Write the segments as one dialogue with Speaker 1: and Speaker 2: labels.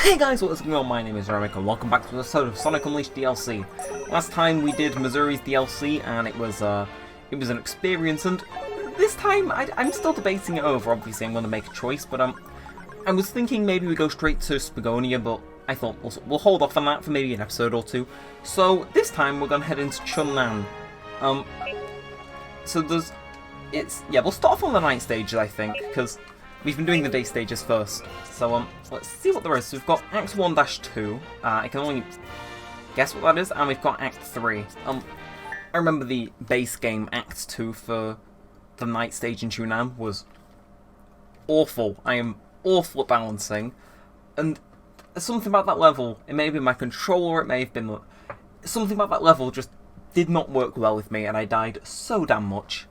Speaker 1: Hey guys, what's going on? My name is Neremik and welcome back to an episode of Sonic Unleashed DLC. Last time we did Missouri's DLC and it was an experience, and this time I'm still debating it over. Obviously I'm going to make a choice, but I was thinking maybe we go straight to Spagonia, but I thought we'll hold off on that for maybe an episode or two. So this time we're going to head into Chun Nan. We'll start off on the night stages, I think, because we've been doing the day stages first. So let's see what there is. So we've got Act 1-2. I can only guess what that is, and we've got Act 3. I remember the base game Act 2 for the night stage in Chun Nan was awful. I am awful at balancing, and something about that level, it may have been my controller, it may have been something about that level just did not work well with me, and I died so damn much.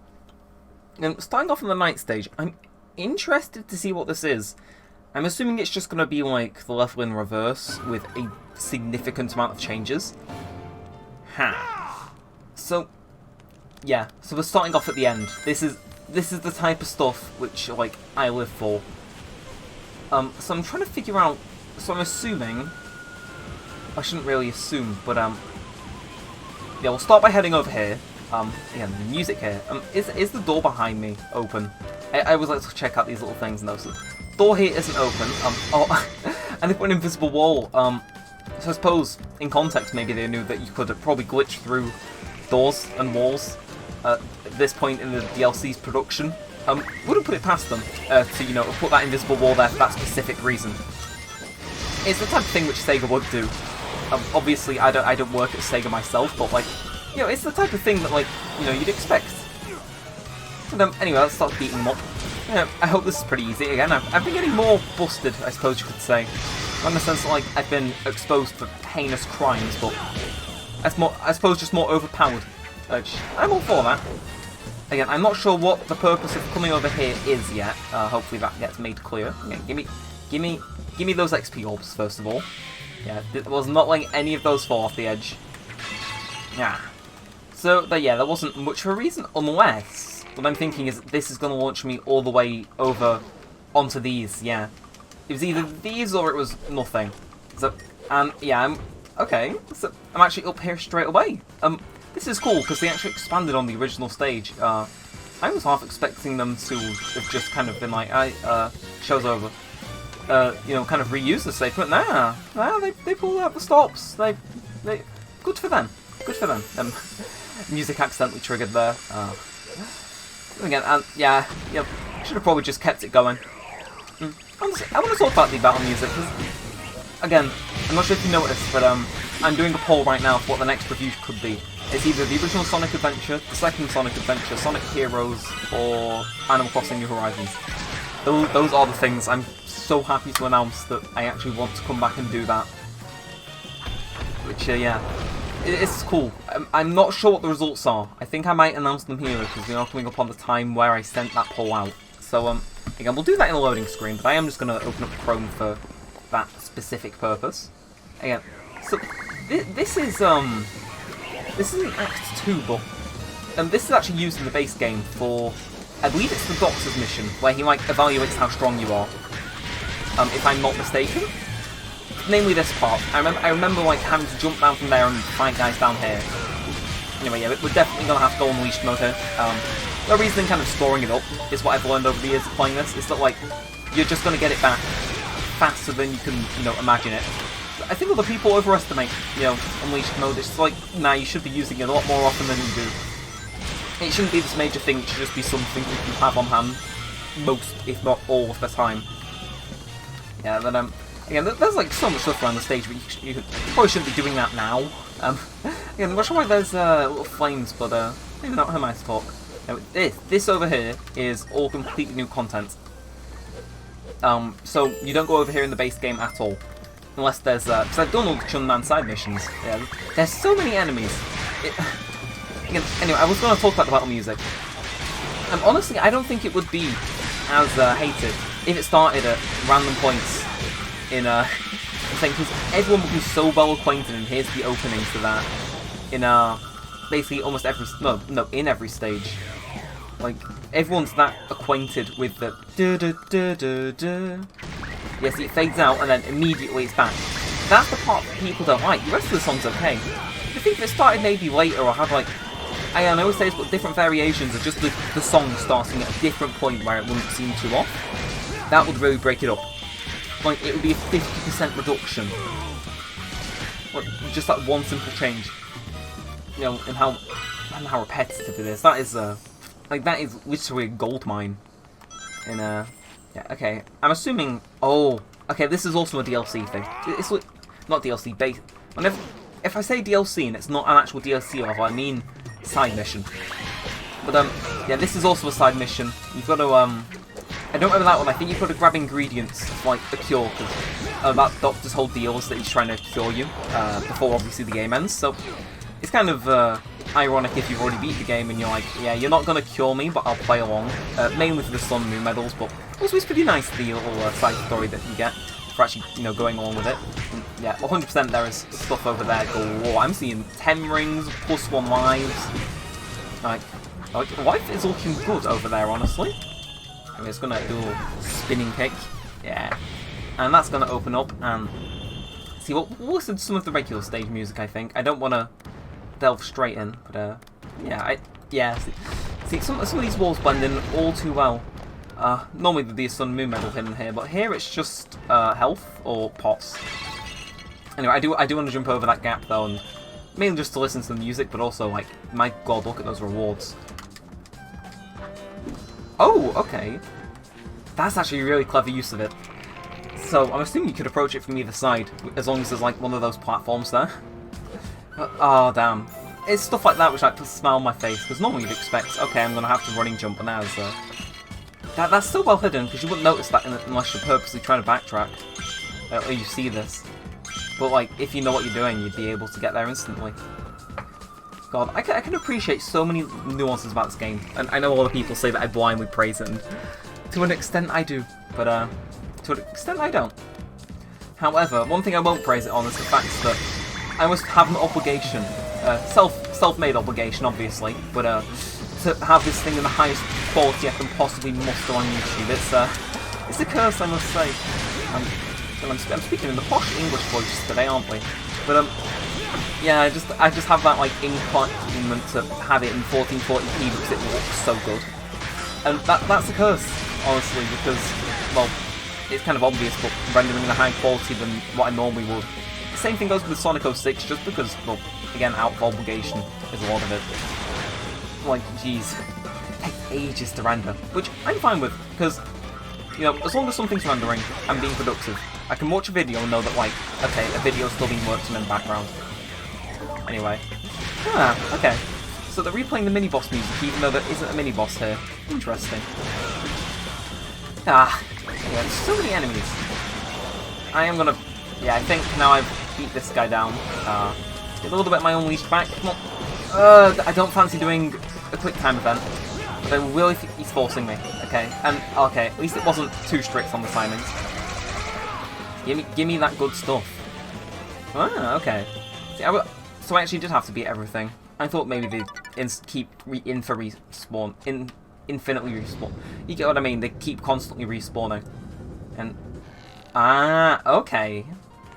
Speaker 1: And starting off on the night stage, I'm interested to see what this is. I'm assuming it's just going to be like the level in reverse with a significant amount of changes. So, yeah. So we're starting off at the end. This is the type of stuff which like I live for. So I'm trying to figure out. So I'm assuming. I shouldn't really assume, but yeah, we'll start by heading over here. Again, the music here. Is the door behind me open? I always like to check out these little things and those. The door here isn't open. And they put an invisible wall. So I suppose, in context, maybe they knew that you could probably glitch through doors and walls at this point in the DLC's production. Wouldn't put it past them to, put that invisible wall there for that specific reason. It's the type of thing which Sega would do. Obviously, I don't work at Sega myself, but like, it's the type of thing that like, you'd expect. So anyway, let's start beating them up. I hope this is pretty easy. Again, I've been getting more busted, I suppose you could say. Not in the sense that like I've been exposed for heinous crimes, but that's more, I suppose, just more overpowered. Which I'm all for that. Again, I'm not sure what the purpose of coming over here is yet. Hopefully that gets made clear. Okay, give me those XP orbs first of all. Yeah, I was not letting any of those fall off the edge. Yeah. So there wasn't much of a reason, unless what I'm thinking is this is going to launch me all the way over onto these. Yeah, it was either these or it was nothing. So I'm okay. So I'm actually up here straight away. This is cool because they actually expanded on the original stage. I was half expecting them to have just kind of been like, show's over. Kind of reuse the stage, but nah, they pulled out the stops. They good for them. Good for them. Music accidentally triggered there. Again, should have probably just kept it going. Honestly, I want to talk about the battle music, because, again, I'm not sure if you noticed, but I'm doing a poll right now for what the next review could be. It's either the original Sonic Adventure, the second Sonic Adventure, Sonic Heroes, or Animal Crossing New Horizons. Those are the things. I'm so happy to announce that I actually want to come back and do that. Which, it's cool. I'm not sure what the results are. I think I might announce them here because we are coming up on the time where I sent that poll out. So, again, we'll do that in the loading screen, but I am just going to open up Chrome for that specific purpose. Again, so this is an Act 2, but this is actually used in the base game for, I believe it's the Doctor's mission, where he like evaluates how strong you are. If I'm not mistaken. Namely this part. I remember like having to jump down from there and fight guys down here. Anyway, yeah, we're definitely gonna have to go Unleashed mode here. No reason in kind of storing it up is what I've learned over the years of playing this. It's that like you're just gonna get it back faster than you can, imagine it. I think other people overestimate, Unleashed mode. It's like, nah, you should be using it a lot more often than you do. It shouldn't be this major thing. It should just be something that you have on hand most, if not all, of the time. Yeah, then again, there's like so much stuff around the stage, but you probably shouldn't be doing that now. Again, I'm not sure why there's little flames, but maybe not how nice to talk. Now, this over here is all completely new content. So you don't go over here in the base game at all, unless there's because I've done all the Chun Nan side missions. Yeah, there's so many enemies. Again, anyway, I was going to talk about the battle music. Honestly, I don't think it would be as hated if it started at random points in thing, because everyone would be so well acquainted, and here's the opening to that in basically almost every in every stage. Like everyone's that acquainted with the Yes, it fades out and then immediately it's back. That's the part that people don't like. The rest of the song's okay. I think if it started maybe later or had like, I know it's got different variations of just the song starting at a different point where it wouldn't seem too off, that would really break it up. Like, it would be a 50% reduction. Like, just that one simple change. You know, and how repetitive it is. That is, like, that is literally a gold mine. In, yeah, okay. I'm assuming, oh, okay, this is also a DLC thing. It's like, not DLC, base. Whenever, if I say DLC and it's not an actual DLC level, I mean side mission. But, yeah, this is also a side mission. You've got to, I don't remember that one. I think you've got to grab ingredients for, like, a cure, because that doctor's whole deal is that he's trying to cure you, before, obviously, the game ends, so it's kind of, ironic if you've already beat the game and you're like, yeah, you're not going to cure me, but I'll play along, mainly for the Sun and Moon medals, but also it's pretty nice, the little side story that you get for actually, you know, going along with it. And, yeah, 100% there is stuff over there galore. I'm seeing 10 rings, +1 lives, like life is looking good over there, honestly. I'm just gonna do a little spinning kick, yeah, and that's gonna open up and see. We'll listen to some of the regular stage music. I think I don't want to delve straight in, but yeah, see some of these walls blend in all too well. Normally there'd be a Sun Moon medal hidden here, but here it's just health or pots. Anyway, I do want to jump over that gap though, and mainly just to listen to the music, but also like, my god, look at those rewards. Oh, okay. That's actually a really clever use of it. So, I'm assuming you could approach it from either side, as long as there's like one of those platforms there. Oh, damn. It's stuff like that which like puts a smile on my face, because normally you'd expect, okay, I'm going to have to running jump, and that's still well hidden, because you wouldn't notice that unless you're purposely trying to backtrack. Or you see this. But like, if you know what you're doing, you'd be able to get there instantly. God, I can appreciate so many nuances about this game, and I know a lot of people say that I blindly praise it, and to an extent I do, but to an extent I don't. However, one thing I won't praise it on is the fact that I must have an obligation, self-made obligation, obviously, but to have this thing in the highest quality I can possibly muster on YouTube. It's a curse, I must say. I'm speaking in the posh English voice today, aren't we? But yeah, I just have that like inclination to have it in 1440p because it looks so good, and that's a curse, honestly, because, well, it's kind of obvious, but rendering in a higher quality than what I normally would. The same thing goes with Sonic 06, just because, well, again, out of obligation is a lot of it. Like, jeez, it takes ages to render, which I'm fine with, because, you know, as long as something's rendering, I'm being productive. I can watch a video and know that, like, okay, a video's still being worked on in the background. Anyway. Okay. So they're replaying the mini-boss music, even though there isn't a mini-boss here. Interesting. Yeah, there's so many enemies. I am gonna... Yeah, I think now I've beat this guy down. Get a little bit of my own leash back. Come on. I don't fancy doing a quick time event. But I will if he's forcing me. Okay. And, okay, at least it wasn't too strict on the timings. Give me that good stuff. Okay. See, so I actually did have to beat everything. I thought maybe they'd keep infinitely respawn. You get what I mean? They keep constantly respawning. And okay.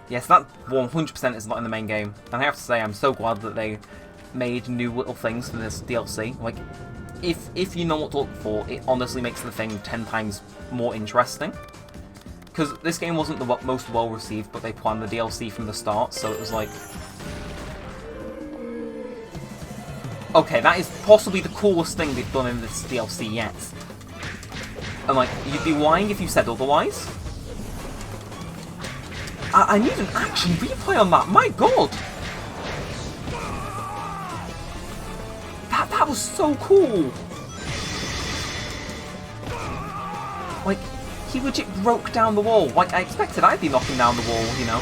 Speaker 1: Yes, that 100% is not in the main game. And I have to say, I'm so glad that they made new little things for this DLC. Like, if you know what to look for, it honestly makes the thing 10 times more interesting. Because this game wasn't the most well received, but they planned the DLC from the start, so it was like... Okay, that is possibly the coolest thing they've done in this DLC yet. And like, you'd be lying if you said otherwise. I need an action replay on that, my god! That was so cool! Like, he legit broke down the wall. Like, I expected I'd be knocking down the wall, you know.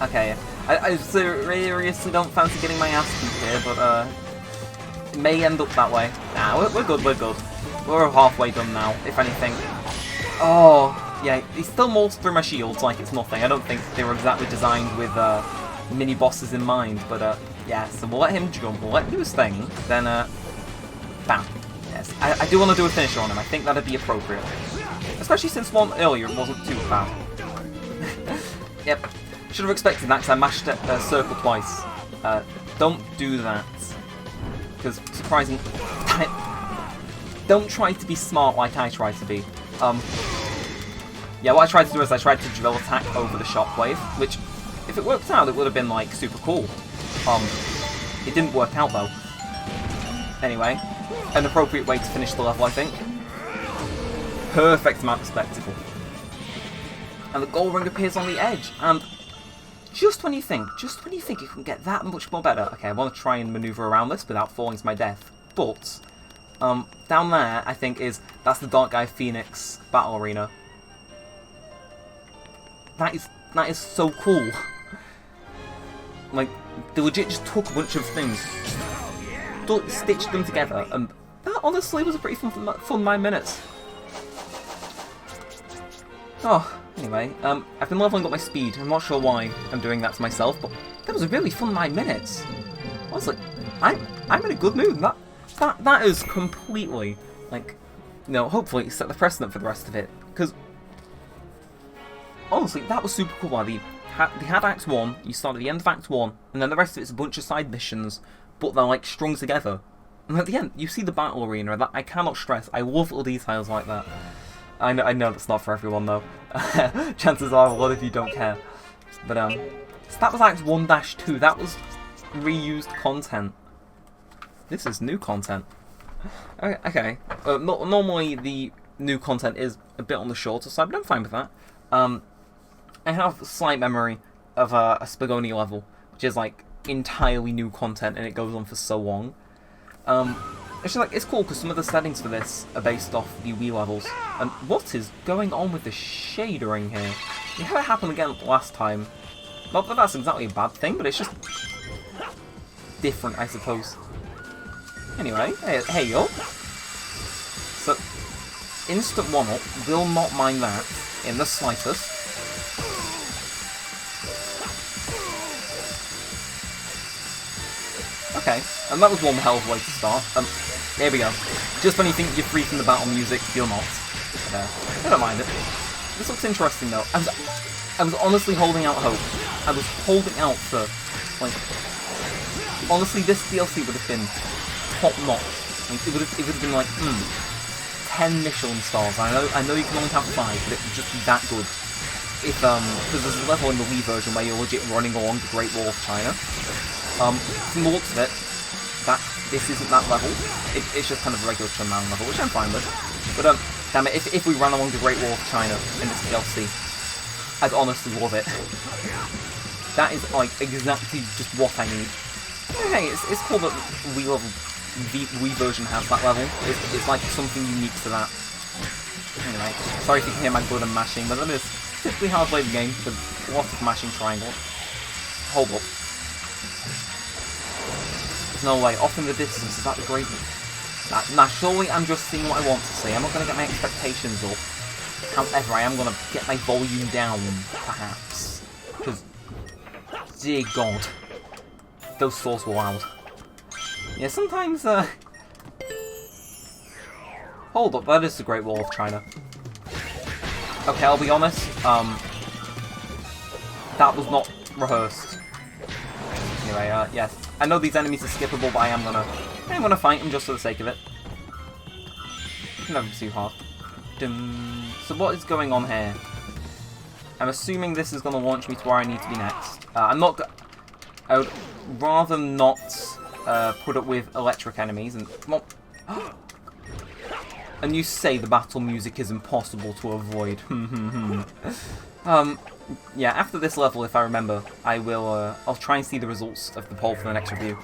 Speaker 1: Okay, I seriously don't fancy getting my ass beat here, but, it may end up that way. Nah, we're good, we're good. We're halfway done now, if anything. Oh, yeah, he still molds through my shields like it's nothing. I don't think they were exactly designed with, mini-bosses in mind, but, yeah, so we'll let him jump, we'll let him do his thing, then, bam. Yes, I do want to do a finisher on him, I think that'd be appropriate. Especially since one earlier wasn't too bad. Yep, should have expected that because I mashed circle twice. Don't do that. Because surprising... Don't try to be smart like I tried to be. Yeah, what I tried to do is I tried to drill attack over the shockwave, which, if it worked out, it would have been, like, super cool. It didn't work out, though. Anyway, an appropriate way to finish the level, I think. Perfect amount of spectacle. And the gold ring appears on the edge, and just when you think it can get that much more better, okay, I want to try and maneuver around this without falling to my death, but, down there, I think, that's the Dark Guy Phoenix Battle Arena. That is so cool. Like, they legit just took a bunch of things, stitched them together, and that honestly was a pretty fun 9 minutes. Oh, anyway, I've been leveling up my speed. I'm not sure why I'm doing that to myself, but that was a really fun 9 minutes. Honestly, I'm in a good mood. That is completely, like, you know, hopefully set the precedent for the rest of it, because honestly, that was super cool. They had Act 1, you start at the end of Act 1, and then the rest of it's a bunch of side missions, but they're, like, strung together. And at the end, you see the battle arena, that I cannot stress. I love little details like that. I know that's not for everyone, though. Chances are a lot of you don't care. But, so that was Act 1-2. That was reused content. This is new content. Okay. Normally, the new content is a bit on the shorter side, but I'm fine with that. I have a slight memory of a Spagoni level, which is, like, entirely new content, and it goes on for so long. It's like, it's cool because some of the settings for this are based off the Wii levels. And what is going on with the shadering here? We had it happen again last time. Not that that's exactly a bad thing, but it's just different, I suppose. Anyway, hey yo. So, instant 1-up, will not mind that in the slightest. Okay, and that was one hell of a way to start. There we go. Just when you think you're free from the battle music, you're not. But, I don't mind it. This looks interesting though. I was honestly holding out hope. I was holding out for, like, honestly, this DLC would have been top notch. Like, it would have been like, 10 Michelin stars. I know you can only have 5, but it would just be that good. If because there's a level in the Wii version where you're legit running along the Great Wall of China. From the looks of it, this isn't that level. It's just kind of a regular Chun Nan level, which I'm fine with. But damn it, if we ran along the Great Wall of China in this DLC, I'd honestly love it. That is like exactly just what I need. Hey, it's cool that the Wii version has that level. It's like something unique to that. Anyway, sorry if you can hear my blood and mashing, but that is typically how I play the game, with lots of mashing triangle. Hold up. There's no way. Off in the distance, is that the great... Nah, surely I'm just seeing what I want to see. I'm not going to get my expectations up. However, I am going to get my volume down, perhaps. Because, dear God, those swords were loud. Yeah, sometimes, Hold up, that is the Great Wall of China. Okay, I'll be honest, that was not rehearsed. Anyway, yes. I know these enemies are skippable, but I am gonna fight them just for the sake of it. Never be too hard. So what is going on here? I'm assuming this is gonna launch me to where I need to be next. I would rather not put up with electric enemies and well, and you say the battle music is impossible to avoid. Yeah, after this level, if I remember, I'll try and see the results of the poll for the next review.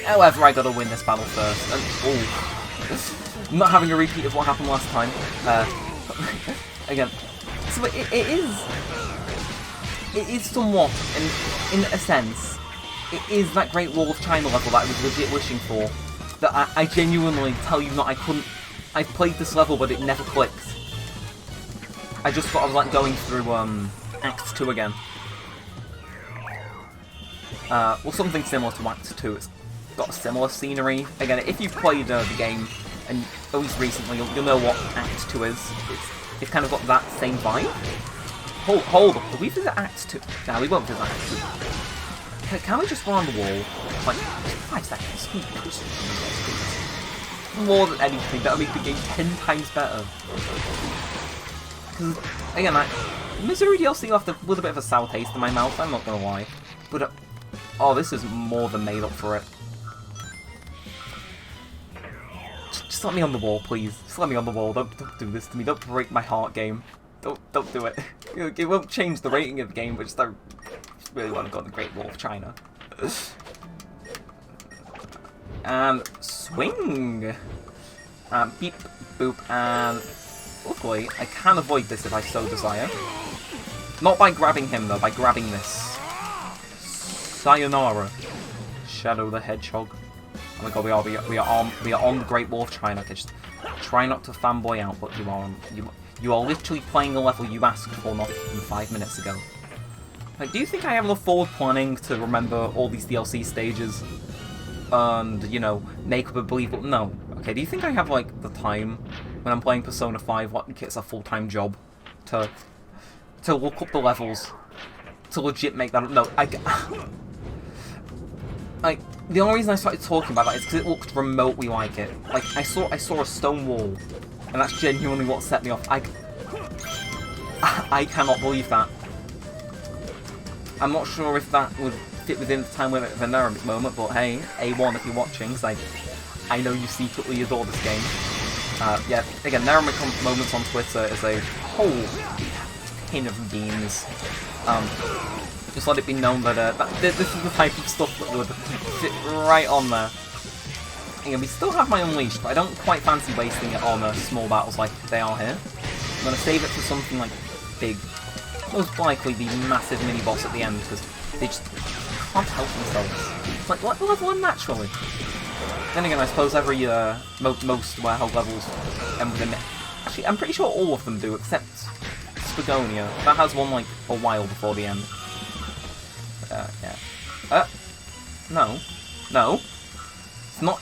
Speaker 1: However, I gotta win this battle first. And, I'm not having a repeat of what happened last time. Again, so it is somewhat, in a sense, it is that Great Wall of China level that I was legit wishing for. That I genuinely tell you not, I've played this level, but it never clicked. I just thought I was like going through Act 2 again. Well, something similar to Act 2. It's got similar scenery. Again, if you've played the game, and at least recently, you'll know what Act 2 is. It's kind of got that same vibe. Hold up, do we visit Act 2? No, we won't visit Act 2. Can we just run on the wall? Like, 5 seconds. More than anything, that'll make the game 10 times better. Because, again, Missouri DLC left a little bit of a sour taste in my mouth, I'm not gonna lie. But, oh, this is more than made up for it. Just let me on the wall, please. Just let me on the wall. Don't do this to me. Don't break my heart, game. Don't do it. It won't change the rating of the game, but just I really want to go on the Great Wall of China. And swing. Beep, boop, and luckily I can avoid this if I so desire. Not by grabbing him though, by grabbing this. Sayonara, Shadow the Hedgehog. Oh my god, we are on the Great Wall of China. Okay, just try not to fanboy out, but you are literally playing the level you asked for not even 5 minutes ago. Like, do you think I have enough forward planning to remember all these DLC stages? And, you know, make up a believable... No. Okay, do you think I have, like, the time when I'm playing Persona 5, like, it's a full-time job to look up the levels, to legit make that... No, like, the only reason I started talking about that is because it looked remotely like it. Like, I saw a stone wall, and that's genuinely what set me off. I cannot believe that. I'm not sure if that would fit within the time limit of a Neremik moment, but hey, A1 if you're watching, because I know you secretly adore this game. Yeah, again, Neremik moments on Twitter is a whole tin of beans. Just let it be known that, this is the type of stuff that would fit right on there. Again, we still have my Unleashed, but I don't quite fancy wasting it on small battles like they are here. I'm going to save it for something like big. Most likely the massive mini-boss at the end, because they just can't help themselves. Like, let the level end naturally. Then again, I suppose every, most warehouse levels end with a... Actually, I'm pretty sure all of them do, except Spagonia. That has one, like, a while before the end. Yeah. No. No. It's not...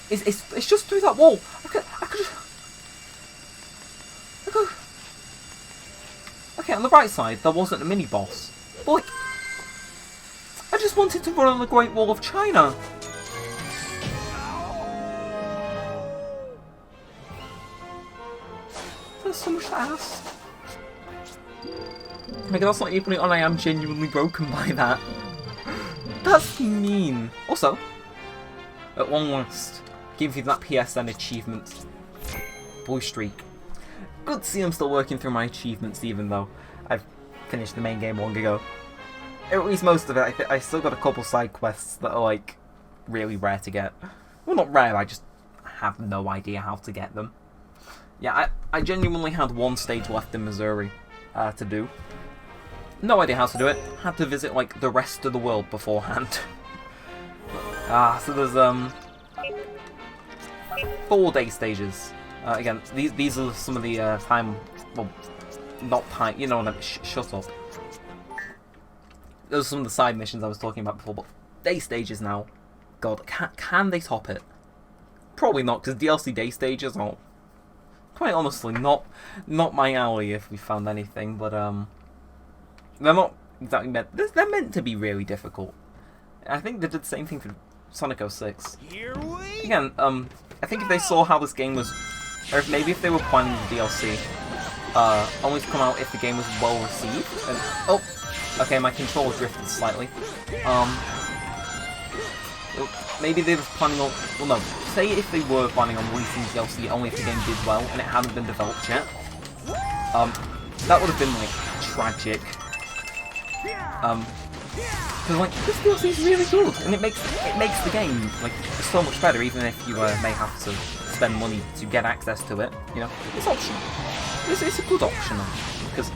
Speaker 1: It's just through that wall. I could... Okay, on the right side, there wasn't a mini-boss. But, like... I just wanted to run on the Great Wall of China. There's so much to ask. Like, that's not even on. I am genuinely broken by that. That's mean. Also, at long last, give you that PSN achievement. Blue streak. Good to see I'm still working through my achievements, even though I've finished the main game long ago. At least most of it. I still got a couple side quests that are, like, really rare to get. Well, not rare, I just have no idea how to get them. Yeah, I genuinely had one stage left in Missouri to do. No idea how to do it. Had to visit, like, the rest of the world beforehand. So there's, 4-day stages. Again, these are some of the, time... Well, not time... You know what I mean? Shut up. Those are some of the side missions I was talking about before, but day stages now. God, can they top it? Probably not, because DLC day stages are... Quite honestly, not my alley if we found anything, but, they're not exactly meant... They're meant to be really difficult. I think they did the same thing for Sonic 06. Again, I think if they saw how this game was... Or maybe if they were planning the DLC, only to come out if the game was well received. And, oh! Okay, my controller drifted slightly. Maybe they were planning on... Well, no. Say if they were planning on releasing DLC only if the game did well and it hadn't been developed yet. That would have been, like, tragic. Because, like, this DLC is really good, and it makes the game, like, so much better, even if you may have to spend money to get access to it. You know, it's optional. It's a good option, because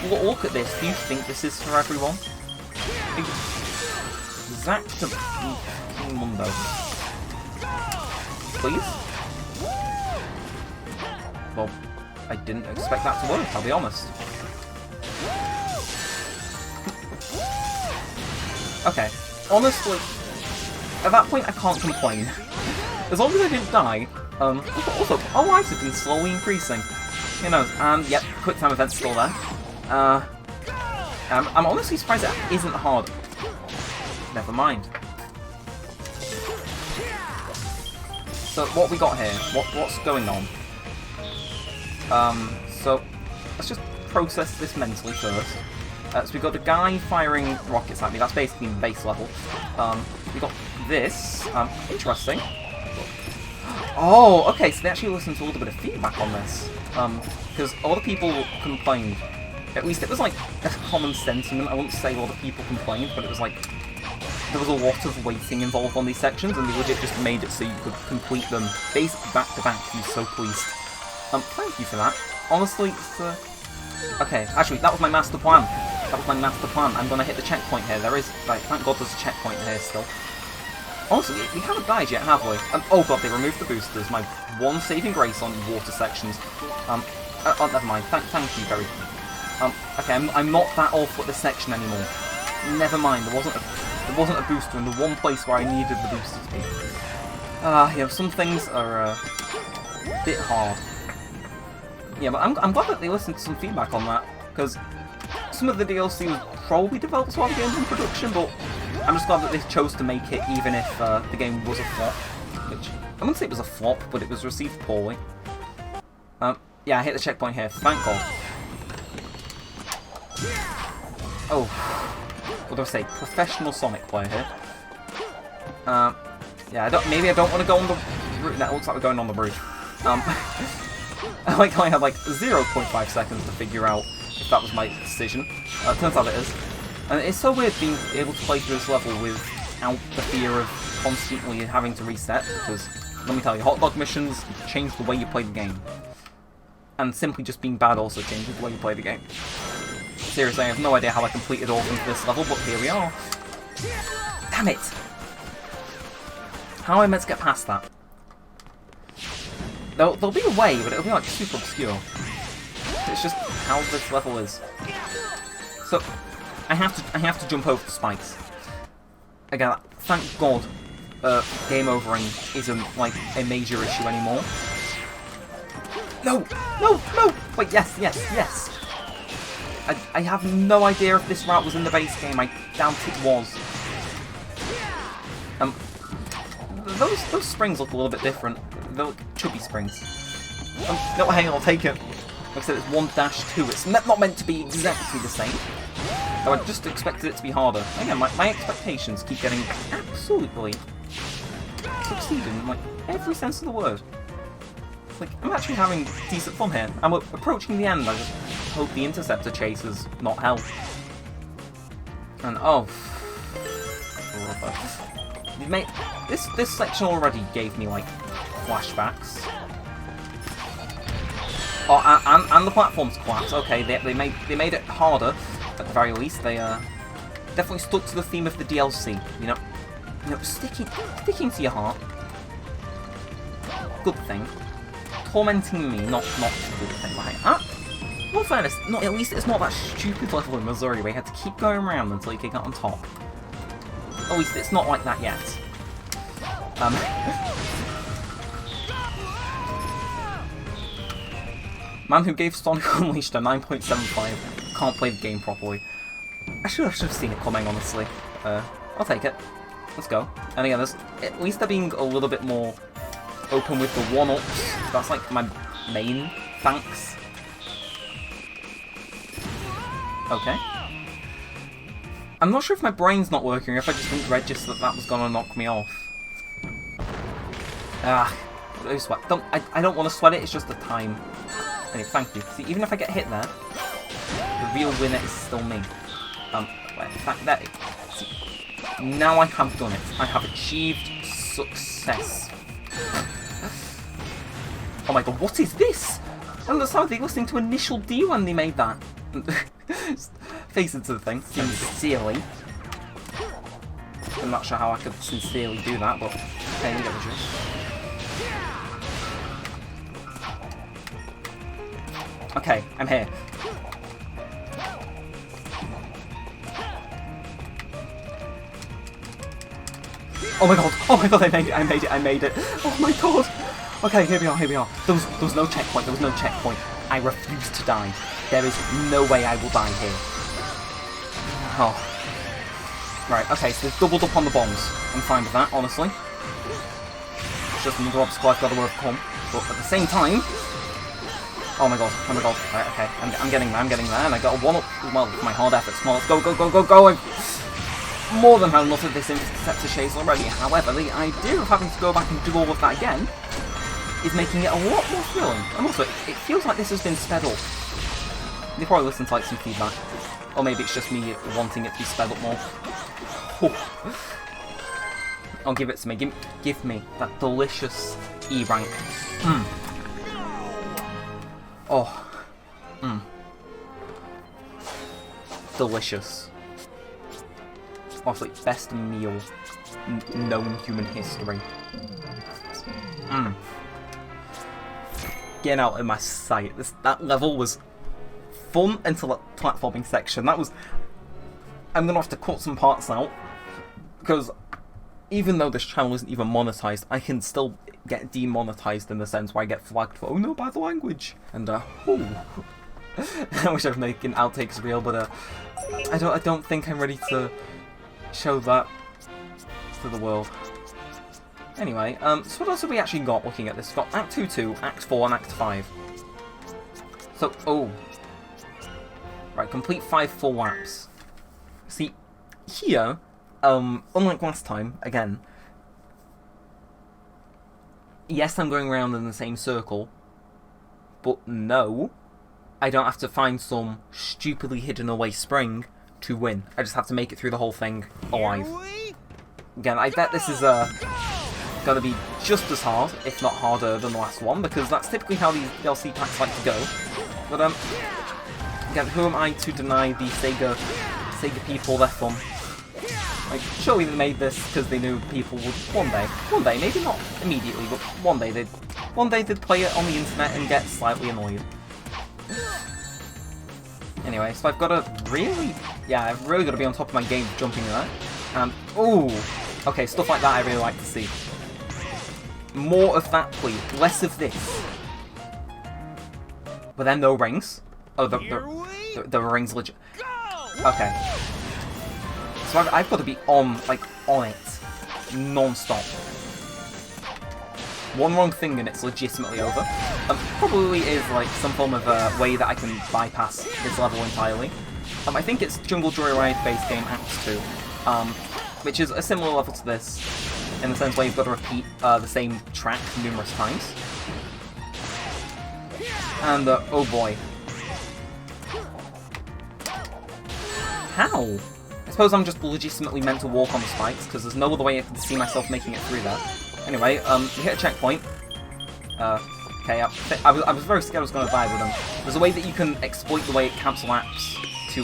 Speaker 1: look at this. Do you think this is for everyone? Zack to King Mundo. Please? Well, I didn't expect that to work, I'll be honest. Okay, honestly, at that point I can't complain. As long as I didn't die. Also, our lives have been slowly increasing. Who knows? Yep, quick time event's still there. I'm honestly surprised it isn't hard. Never mind. So what we got here? What's going on? So let's just process this mentally first. So we got a guy firing rockets at me. That's basically base level. We got this. Interesting. Oh, okay. So they actually listened to a little bit of feedback on this. Because a lot of people complained. At least it was like a common sentiment. I wouldn't say a lot of people complained, but it was like there was a lot of waiting involved on these sections, and they legit just made it so you could complete them basically back to back. He was so pleased. Thank you for that. Honestly, okay, actually, that was my master plan. That was my master plan. I'm gonna hit the checkpoint here. There is, like, thank God there's a checkpoint here still. Honestly, we haven't died yet, have we? Oh god, they removed the boosters. My one saving grace on water sections. Oh, never mind. Thank you very much. Okay, I'm not that awful at this section anymore. Never mind. There wasn't a booster in the one place where I needed the booster to be. Yeah, some things are a bit hard. Yeah, but I'm glad that they listened to some feedback on that, because some of the DLC was probably developed while the game's in production, but I'm just glad that they chose to make it even if the game was a flop. Which, I wouldn't say it was a flop, but it was received poorly. Yeah, I hit the checkpoint here, thank God. Oh, what do I say? Professional Sonic player here. Yeah, maybe I don't want to go on the roof. That looks like we're going on the roof. I like how I had like 0.5 seconds to figure out if that was my decision. Turns out it is. And it's so weird being able to play through this level without the fear of constantly having to reset, because, let me tell you, hot dog missions change the way you play the game. And simply just being bad also changes the way you play the game. Seriously, I have no idea how I completed all into this level, but here we are. Damn it! How am I meant to get past that? There'll be a way, but it'll be like super obscure. It's just how this level is. So, I have to jump over the spikes. Again, thank God, game overing isn't like a major issue anymore. No! No! No! Wait, yes, yes, yes! I have no idea if this route was in the base game. I doubt it was. Those springs look a little bit different. They're like chubby springs. No, hang on, I'll take it. Like I said, it's 1-2. It's not meant to be exactly the same. Though I just expected it to be harder. Again, my expectations keep getting absolutely succeeding in like every sense of the word. Like, I'm actually having decent fun here. I'm approaching the end. I just hope the interceptor chase is not hell. And oh, this section already gave me like flashbacks. Oh, and the platforms collapse. Okay, they made it harder at the very least. They definitely stuck to the theme of the DLC. You know, sticking to your heart. Good thing. Tormenting me, not a good thing. Like, in all fairness, at least it's not that stupid level in Missouri where you had to keep going around until you could get on top. At least it's not like that yet. Man who gave Sonic Unleashed a 9.75 can't play the game properly. I should have seen it coming, honestly. I'll take it. Let's go. And again, at least they're being a little bit more open with the one-ups. That's like my main thanks. Okay. I'm not sure if my brain's not working or if I just didn't register that was gonna knock me off. Sweat. I don't want to sweat it, it's just the time. Anyway, thank you. See, even if I get hit there, the real winner is still me. See, now I have done it. I have achieved success. Oh my god, what is this? I don't understand, they were listening to Initial D when they made that. Face into the thing, sincerely. I'm not sure how I could sincerely do that, but okay, we get the gist. Okay, I'm here. Oh my god, I made it. Oh my god. Okay, here we are. There was no checkpoint, I refuse to die. There is no way I will die here. Oh. Right, okay, so they've doubled up on the bombs. I'm fine with that, honestly. It's just another obstacle I've got to overcome. But at the same time... Oh my god. Right, okay, I'm getting there, and I got a 1-up as well with my hard efforts. Come on, let's go. I've more than had enough of this interceptor chase already. However, the idea of having to go back and do all of that again is making it a lot more thrilling. And also, it feels like this has been sped up. They probably listen to like some feedback. Or maybe it's just me wanting it to be sped up more. Oh, give it to me. Give me that delicious E rank. Oh. Delicious. Honestly, best meal known in human history. Getting out of my sight. That level was fun until that platforming section. That was... I'm gonna have to cut some parts out, because even though this channel isn't even monetized, I can still get demonetized in the sense where I get flagged for, oh no, bad language. And I wish I was making outtakes real, but I don't think I'm ready to show that to the world. Anyway, so what else have we actually got looking at this? We've got Act 2, Act 4, and Act 5. So, right, complete 5 full laps. See, here, unlike last time, again, yes, I'm going around in the same circle, but no, I don't have to find some stupidly hidden away spring to win. I just have to make it through the whole thing alive. Again, I bet this is going to be just as hard, if not harder, than the last one, because that's typically how these DLC packs like to go. But again, who am I to deny the Sega people their fun? Like, surely they made this because they knew people would one day, maybe not immediately, but one day they'd play it on the internet and get slightly annoyed. Anyway, so I've got to really got to be on top of my game jumping there. And okay, stuff like that I really like to see. More of that, please. Less of this. But then no rings. Oh, the rings legit. Okay. So I've got to be on it, non-stop. One wrong thing and it's legitimately over. Probably is like some form of way that I can bypass this level entirely. I think it's Jungle Joyride base game Act 2, which is a similar level to this, in the sense where you've got to repeat the same track numerous times. And oh boy. How? I suppose I'm just legitimately meant to walk on the spikes, because there's no other way I can see myself making it through there. Anyway, we hit a checkpoint. Okay, I was very scared I was going to die with them. There's a way that you can exploit the way it cancel laps to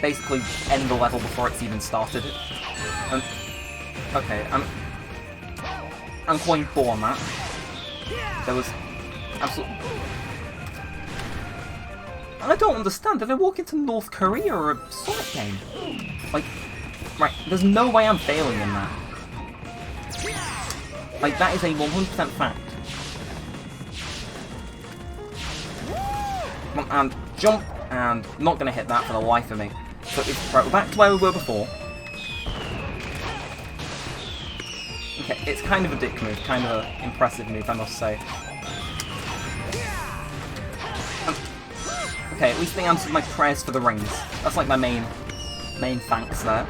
Speaker 1: basically end the level before it's even started. Okay, I'm calling bull on that. There was absolutely... I don't understand. Did I walk into North Korea or a Sonic game? Like, right, there's no way I'm failing in that. Like, that is a 100% fact. Come on, and jump, and not going to hit that for the life of me. So, right, we're back to where we were before. Okay, it's kind of a dick move, kind of an impressive move, I must say. Okay, at least they answered my prayers for the rings. That's like my main thanks there.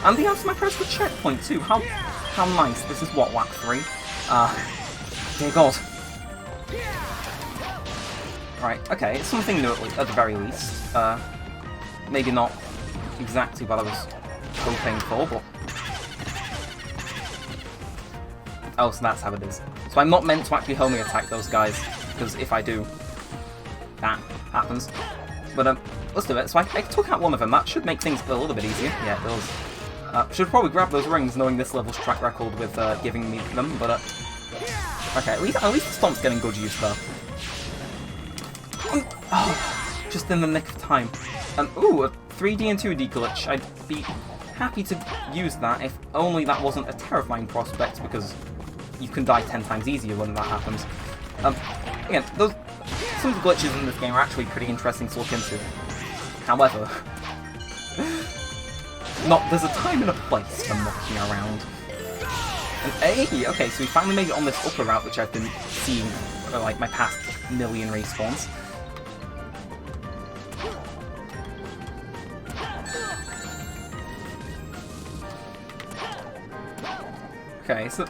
Speaker 1: And they answered my prayers for checkpoint too. How nice. This is what, lap 3? Dear God. Right, okay, it's something new at the very least. Maybe not exactly what I was hoping for, but... Oh, so that's how it is. So I'm not meant to actually homing attack those guys, because if I do, that happens. But let's do it. So I took out one of them. That should make things a little bit easier. Yeah, it does. Should probably grab those rings, knowing this level's track record with giving me them. But okay, at least the stomp's getting good use though. Oh, just in the nick of time. And ooh, a 3D and 2D glitch. I'd be happy to use that if only that wasn't a terrifying prospect, because you can die 10 times easier when that happens. Again, some of the glitches in this game are actually pretty interesting to look into. However, there's a time and a place for mucking around. And hey, okay, so we finally made it on this upper route, which I've been seeing for like my past million respawns. Okay, so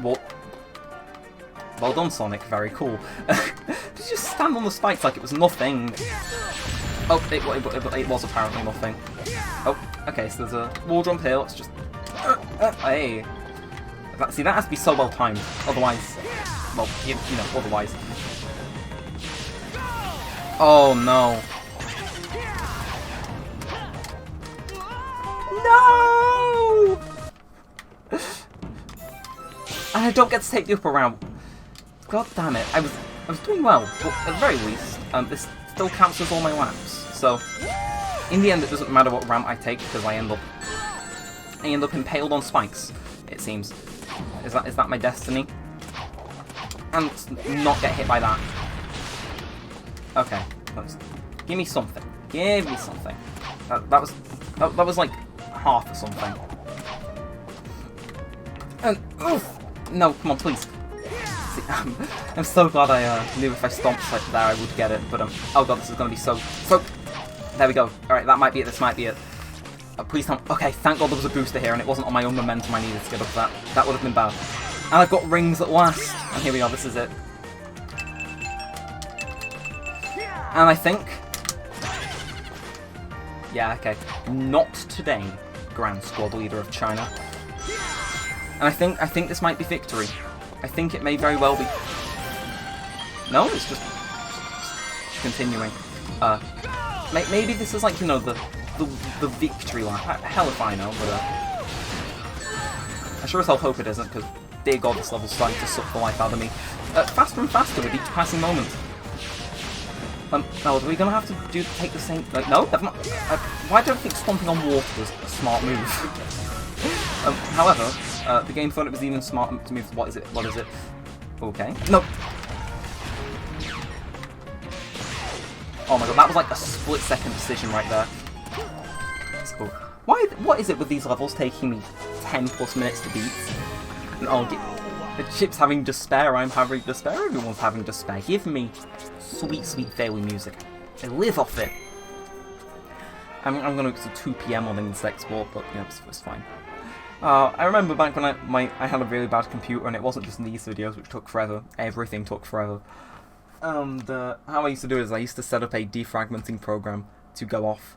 Speaker 1: well done, Sonic. Very cool. Did you just stand on the spikes like it was nothing? Oh, it was apparently nothing. Oh, okay, so there's a wall jump here. Let's just... hey. See, that has to be so well timed. Otherwise... Well, you know, otherwise... Oh, no. No! And I don't get to take the upper round. God damn it. I was doing well, but at the very least, this still counts as all my laps. So, in the end, it doesn't matter what ramp I take, because I end up impaled on spikes, it seems. Is that my destiny? And not get hit by that. Okay, give me something. Give me something. That was like half or something. And oof! No, come on, please. See, I'm so glad I knew if I stomped like there I would get it, but oh god, this is gonna be so. There we go. All right, that might be it. This might be it. Please don't. Okay, thank god there was a booster here, and it wasn't on my own momentum I needed to get up to that. That would have been bad. And I've got rings at last. And here we are. This is it. And I think, yeah, okay, not today, Grand Squad Leader of China. And I think this might be victory. I think it may very well be. No, it's just continuing. Maybe this is like, you know, the victory lap. Hell if I know, but I sure as hell hope it isn't, because dear god, this level's starting to suck the life out of me. Faster and faster with each passing moment. Now, are we gonna have to take the same? Like, no, why don't I think stomping on water was a smart move? However, the game thought it was even smarter to move. What is it? What is it? Okay. No. Oh my god, that was like a split-second decision right there. That's cool. What is it with these levels taking me 10+ minutes to beat? And the chip's having despair, I'm having despair, everyone's having despair. Give me sweet, sweet fairy music. I live off it. I'm gonna go to 2 PM on the export, but yeah, it's fine. I remember back when I had a really bad computer, and it wasn't just these videos which took forever. Everything took forever. And how I used to do it is I used to set up a defragmenting program to go off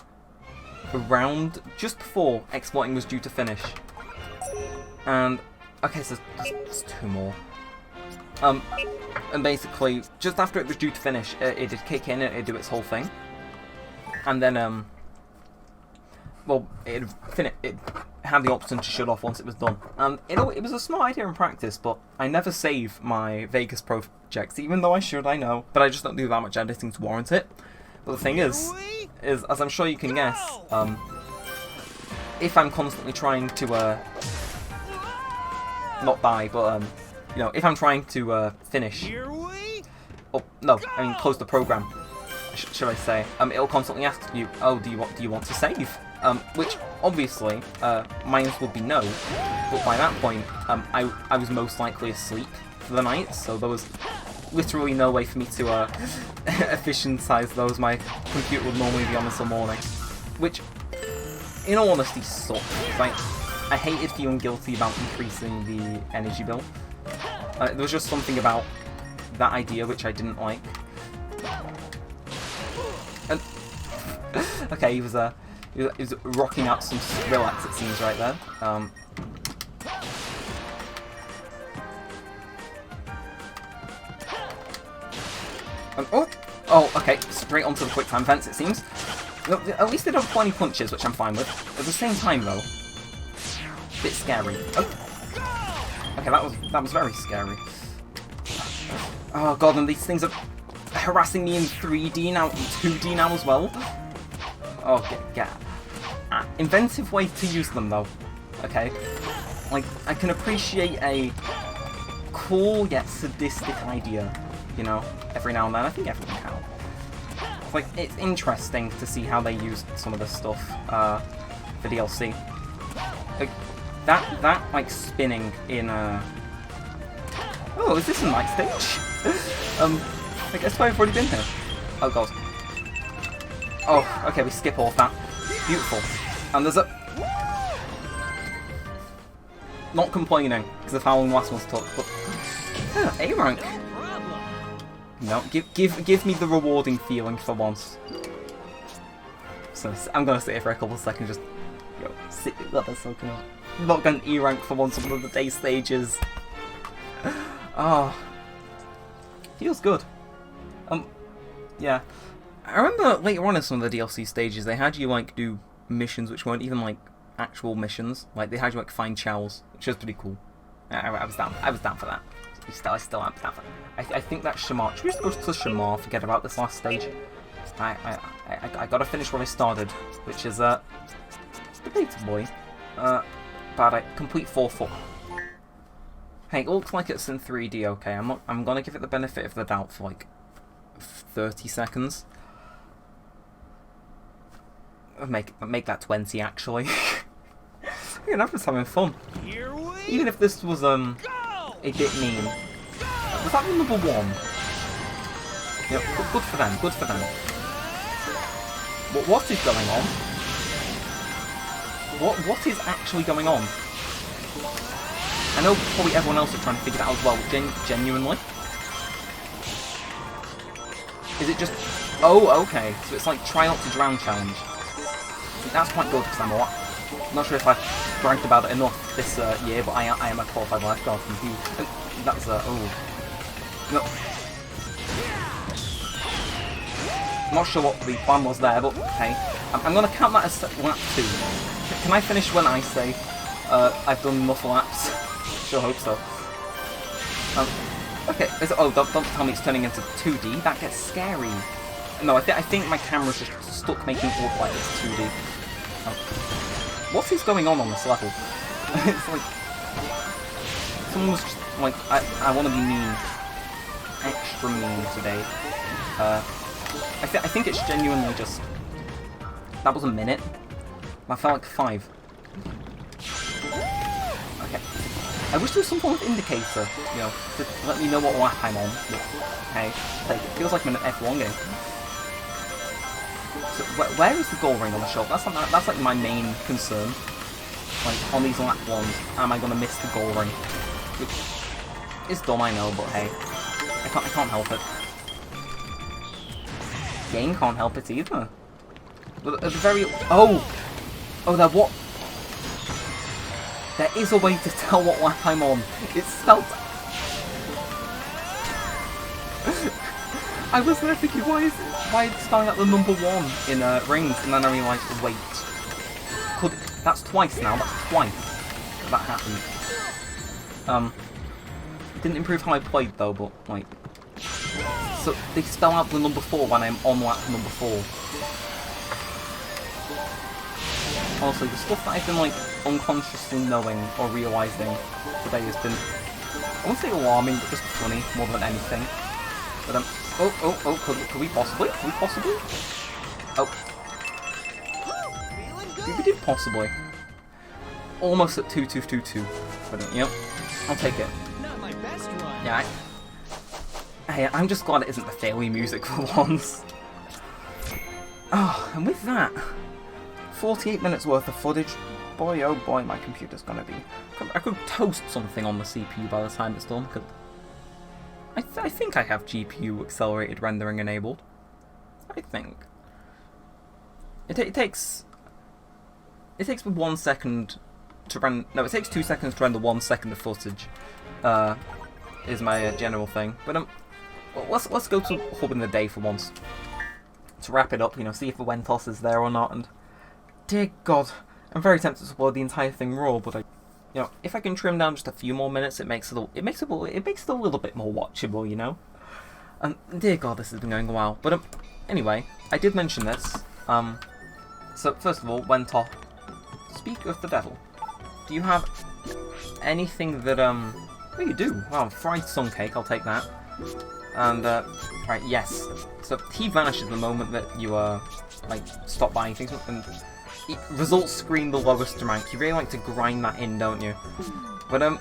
Speaker 1: around just before exporting was due to finish. And okay, so there's 2 more. And basically, just after it was due to finish, it'd kick in, it'd do its whole thing, and then well, it had the option to shut off once it was done. And it was a smart idea in practice, but I never save my Vegas projects, even though I should, I know, but I just don't do that much editing to warrant it. But the thing is as I'm sure you can guess, if I'm constantly trying to not die, but you know, if I'm trying to finish, oh no, I mean close the program, should I say? It'll constantly ask you, oh, do you want to save? Which obviously my answer would be no, but by that point I was most likely asleep for the night, so there was literally no way for me to efficientize those. My computer would normally be on until morning, which in all honesty sucked. Like, I hated feeling guilty about increasing the energy bill. There was just something about that idea which I didn't like. And okay, he was rocking out some Skrillex, it seems, right there. Oh, okay, straight onto the quick time fence, it seems. At least they don't pull any punches, which I'm fine with. At the same time, though, a bit scary. Oh. Okay, that was very scary. Oh god, and these things are harassing me in 3D now, in 2D now as well. Oh, inventive way to use them, though. Okay? Like, I can appreciate a cool yet sadistic idea, you know, every now and then. I think everyone can. It's like, it's interesting to see how they use some of this stuff for DLC. Like, that like, spinning in a... Oh, is this a night stage? I guess I've already been here. Oh, God. Oh, okay, we skip all of that. Beautiful. And there's a... Not complaining, because of how long the last one's took, but... Yeah, A rank. No, give me the rewarding feeling for once. So, I'm gonna sit here for a couple of seconds, just... Yo, sit... Oh, that's so cool. I'm not going E rank for once on one of the day stages. Oh. Feels good. Yeah. I remember later on in some of the DLC stages, they had you, like, do missions which weren't even, like, actual missions. Like, they had you, like, find chows, which was pretty cool. I was down for that. I still am down for that. I think that's Shamar. Should we just go to Shamar, forget about this last stage? I gotta finish where I started, which is, debatably, bad. I complete 4-4. Hey, it looks like it's in 3D, okay. I'm gonna give it the benefit of the doubt for, like, 30 seconds. Make that 20, actually. Yeah, I'm just having fun. Even if this was, a bit mean. Was that number 1? Yeah, good for them, good for them. What is going on? What is actually going on? I know probably everyone else is trying to figure that out as well, genuinely. Is it just... Oh, okay. So it's like try not to drown challenge. That's quite good, because I'm not sure if I've bragged about it enough this year, but I am a qualified lifeguard from you. That's, oh. No. I'm not sure what the plan was there, but hey. I'm going to count that as lap 2. Can I finish when I say I've done enough laps? Sure hope so. Okay, oh, don't tell me it's turning into 2D. That gets scary. No, I think my camera's just stuck making it look like it's 2D. What is going on this level? It's like... Someone was just like, I want to be mean. Extra mean today. I think it's genuinely just... That was a minute. I felt like 5. Okay. I wish there was some form of indicator, you know, to let me know what lap I'm on. But, hey, it feels like I'm in an F1 game. So, where is the goal ring on the shelf? That's like my main concern. Like, on these lap 1s, am I going to miss the goal ring? Which is dumb, I know, but hey, I can't help it. Game can't help it either. But at the very... Oh, that what? There is a way to tell what lap I'm on. It's spelled... I was there thinking, why is it spelling out the number 1 in rings? And then I realised, wait. That's twice now, that's twice that happened. It didn't improve how I played though, but, like... So, they spell out the number 4 when I'm on lap number 4. Honestly, the stuff that I've been, like, unconsciously knowing or realising today has been, I won't say alarming, but just funny more than anything. But, could we possibly? Oh. We did possibly. Almost at 2-2-2-2. But, you know, I'll take it. Yeah, hey, I'm just glad it isn't the failure music for once. Oh, and with that, 48 minutes worth of footage. Boy, oh boy, my computer's gonna be... I could toast something on the CPU by the time it's done, because... I think I have GPU accelerated rendering enabled. I think. It takes... It takes me 1 second to render... No, it takes 2 seconds to render 1 second of footage. Is my general thing. But let's go to hub in the day for once. To wrap it up, you know, see if the Wentos is there or not, and... Dear God, I'm very tempted to upload the entire thing raw, but you know, if I can trim down just a few more minutes, it makes it a little bit more watchable, you know. Dear God, this has been going a while. But anyway, I did mention this. So first of all, Wentos speak of the devil, do you have anything that, oh, you do. Wow, fried sun cake, I'll take that. And, right, yes. So, he vanishes the moment that you, like, stop buying things, and results screen the lowest rank. You really like to grind that in, don't you? But,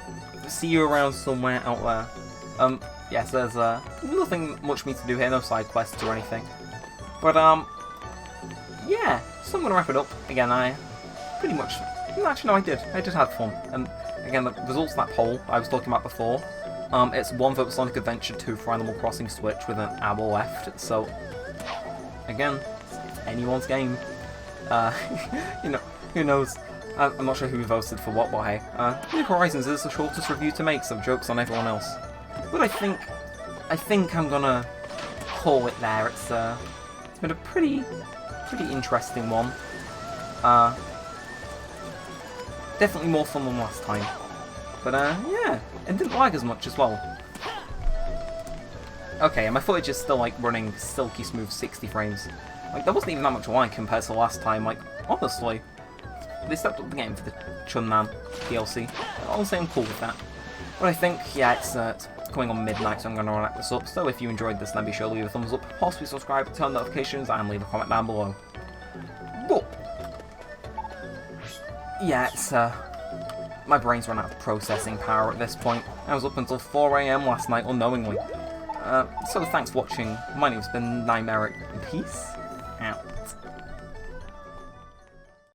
Speaker 1: see you around somewhere out there. Yes, there's, nothing much me to do here, no side quests or anything. But, yeah, so I'm gonna wrap it up. Again, I pretty much, actually, no, I did have fun. And, again, the results of that poll I was talking about before, it's 1 vote Sonic Adventure 2 for Animal Crossing Switch with an hour left, so, again, it's anyone's game. You know, who knows? I'm not sure who voted for what, but hey, New Horizons is the shortest review to make, so jokes on everyone else. But I think I'm gonna call it there. It's been a pretty interesting one. Definitely more fun than last time. But yeah, and didn't lag as much as well. Okay, and my footage is still like running silky smooth 60 frames. Like there wasn't even that much lag compared to last time. Like honestly, they stepped up the game for the Chun Nan DLC. I'll say I'm cool with that. But I think yeah, it's coming on midnight, so I'm going to wrap this up. So if you enjoyed this, then be sure to leave a thumbs up, possibly subscribe, turn notifications, and leave a comment down below. But yeah, it's my brain's run out of processing power at this point. I was up until 4 AM last night unknowingly. So thanks for watching. My name's been Neremik, and peace out.